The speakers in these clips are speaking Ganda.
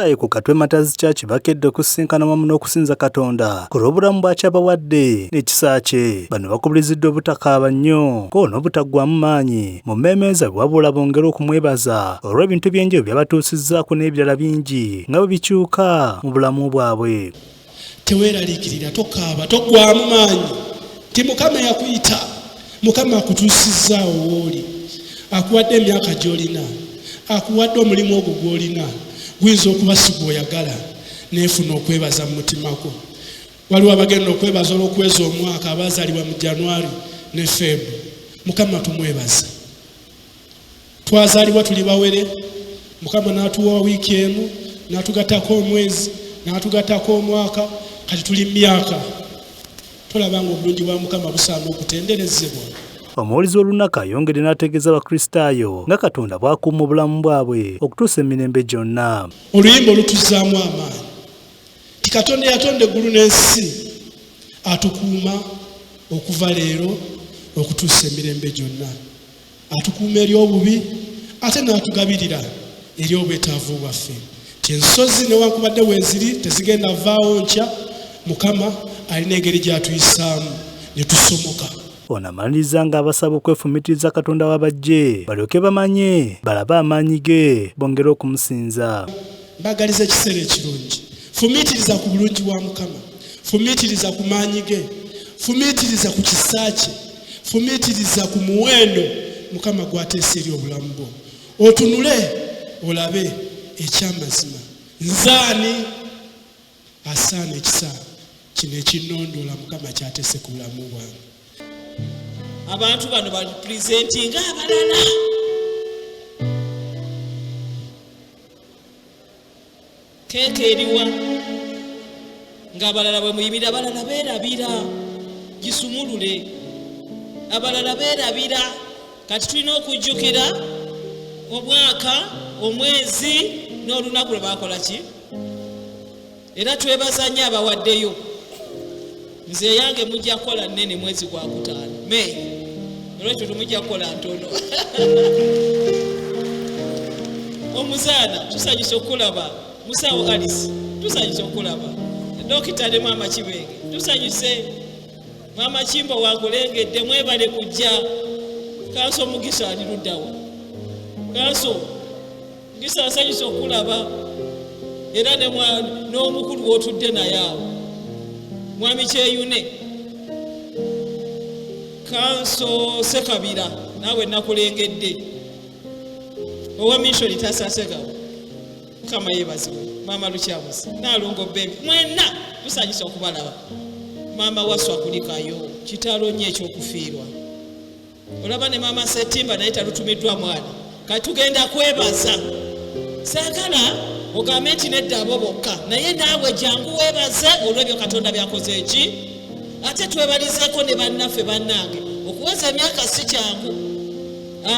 Abakristaayo ku Katwe Matters Church bakedde okusinkana wamu n'okusinza Katonda ku lw'obulamu bw'akyabawadde n'ekisa kye. Bano bakubiriziddwa obutakaaba nnyo ko n'obutaggwaamu maanyi mu mmeeme zaabwe wabula bongera okumwebaza olw'ebintu by'enjawulo by'abatuusizzaako n'ebirala bingi nga bwe bikyuka mu bulamu bwabwe. Teweeraliikirira, tokaaba, toggwaamu maanyi. Ti Mukama yakuyita, Mukama akutuusizzaawo w'oli, akuwadde emyaka gy'olina, akuwadde omulimu ogwo gw'olina. Guyinza okuba si gw'oyagala neefuna okwebaza mu mutima gwo. Waliwo abagenda okwebaza olw'okuweza omwaka abaazaalibwa mu January ne February. Mukama tumwebaza. Twazaalibwa tuli bawere, Mukama n'atuwa wiiki emu, n'atugattako omwezi, n'atugattako omwaka, kati tuli myaka. Tolabanga obulungi bwa Mukama busaana okutenderezebwa. Omuwulizi w'olunaku ayongedde n'ategeeza Abakristaayo nga Katonda bw'akuuma obulamu bwabwe okutuusa emirembe gyonna. Oluyimba olutuzzaamu amaanyi. Ti Katonda yatonda eggulu n'ensi atukuuma okuva leero okutuusa emirembe gyonna. Atukuuma eri obubi ate n'atugabirira eri obwetaavu bwaffe. Ensozi newankubadde weeziri tezigenda vaawo nkya, Mukama alina engeri gy'atuyisaamu ne tusomoka. Ono amaliriza ng'abasaba okwefumitiriza Katonda w'abajje balyoke bamanye balabe amaanyi ge bongere okumusinza. Mbagaliza ekiseera ekirungi. Fumiitiriza ku bulungi bwa Mukama, fumiitiriza ku maanyi ge, fumiitiriza ku kisa kye, fumiitiriza ku muwendo Mukama gw'ateesa eri obulamu bwo. Otunule olabe ekyamazima. Nzaani asaana ekisa kino ekinnondoola Mukama ky'ateese ku bulamu bwange. Abantu bano bali presentinga abalala. Keeke eriwa ng'abalala bwe muyimira, abalala beerabira. Gisumulule, abalala beerabira. Kati tulina okujjukira omwaka, omwezi n'olunaku lwe baakola ki. Era twebaza nnyo abawaddeyo. Nze yange mujja kukola nnene mwezi gwa Kutaano, May. Olwekyo temujja kukola ntono. Omuzaana tusanyusa okulaba, Musawo Alice tusanyusa okulaba, Dokita ne Maama Kibenge tusanyuse, Maama Kimbo wangulengedde, mwebale kujja. Kanso Mugisa ali luddawa, Kanso Mugisa asanyusa okulaba, era n'omukulu w'otudde naye awo, Mwami Kyeyune, Kanso Sekabira naawe nakulengedde, owa Mission Tasasegawo, Mukama yeebazibwe, Maama Lukyamuzi Naalongo Bembi, mwenna tusanyusa okubalaba. Maama Waswa kulikayo, kitalo nnyo ekyokufiirwa. Olaba ne Maama Setimba naye talutumiddwa mwana. Kati tugenda kwebaza. Saagala ogambe nti nedda abo bokka, naye naawe jangu weebaze olw'ebyo Katonda byakoze eki. Ate twebalizeeko ne bannaffe bannange. Okuweza emyaka si kyangu.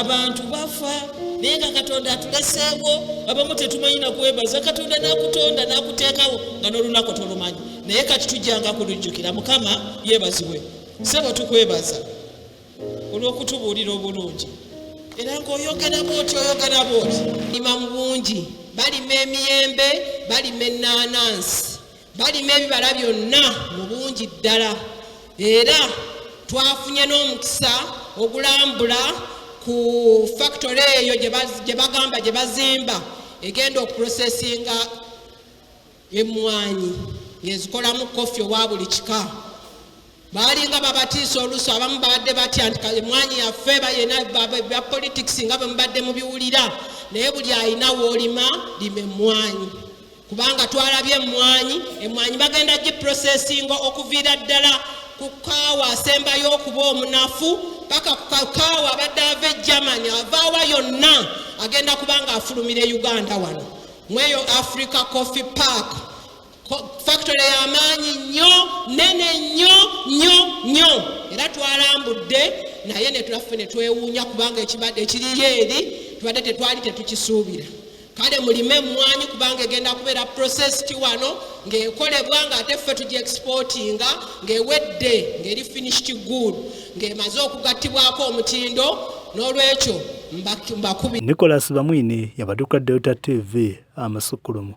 Abantu bafa naye nga Katonda atuleseewo, abamu tetumanyi na kwebaza. Katonda n'akutonda n'akuteekawo nga n'olunaku tolumanyi. Naye kati tujjanga kulujjukira. Mukama yeebazibwe. Ssebo tukwebaza olw'okutubuulira obulungi. Era ng'oyogera bw'oti oyogera bw'oti. Lima mu bungi, balima emiyembe, balima ennaanansi, balima ebibala byonna mu bungi ddala. Era twafunye n'omukisa ogulambula ku factory eyo gye bagamba gye bazimba egenda okuprosesinga emmwanyi ng'ezikolamu kofi owa buli kika. Baalinga babatiisa oluusi abamu babadde batya nti emmwanyi yaffe bayina bya politics nga bwe mubadde mubiwulira, naye buli alina w'olima lima emmwanyi. Kubanga twalabye emmwanyi bagenda giprosesinga okuviira ddala ku kaawa asembayo okuba omunafu paka ku kaawa abadde ava e Germany, avaawa yonna agenda kubanga afulumira Uganda wano mweyo Africa Coffee Park. Factory y'amaanyi nnyo, nene nnyo. Era twalambudde naye ne tulaffe ne twewuunya kubanga ekibadde ekiriyo eri tubadde tetwali tetukisuubira. Kale mulime emmwanyi kubanga egenda kubeera processed wano ng'ekolebwa ng'ate ffe tugi-exportinga ng'ewedde ng'eri finished good ng'emaze okugattibwako omutindo. N'olwekyo mbakubi. Nicholas Bamwine yabaduka Delta TV Amasukulumu.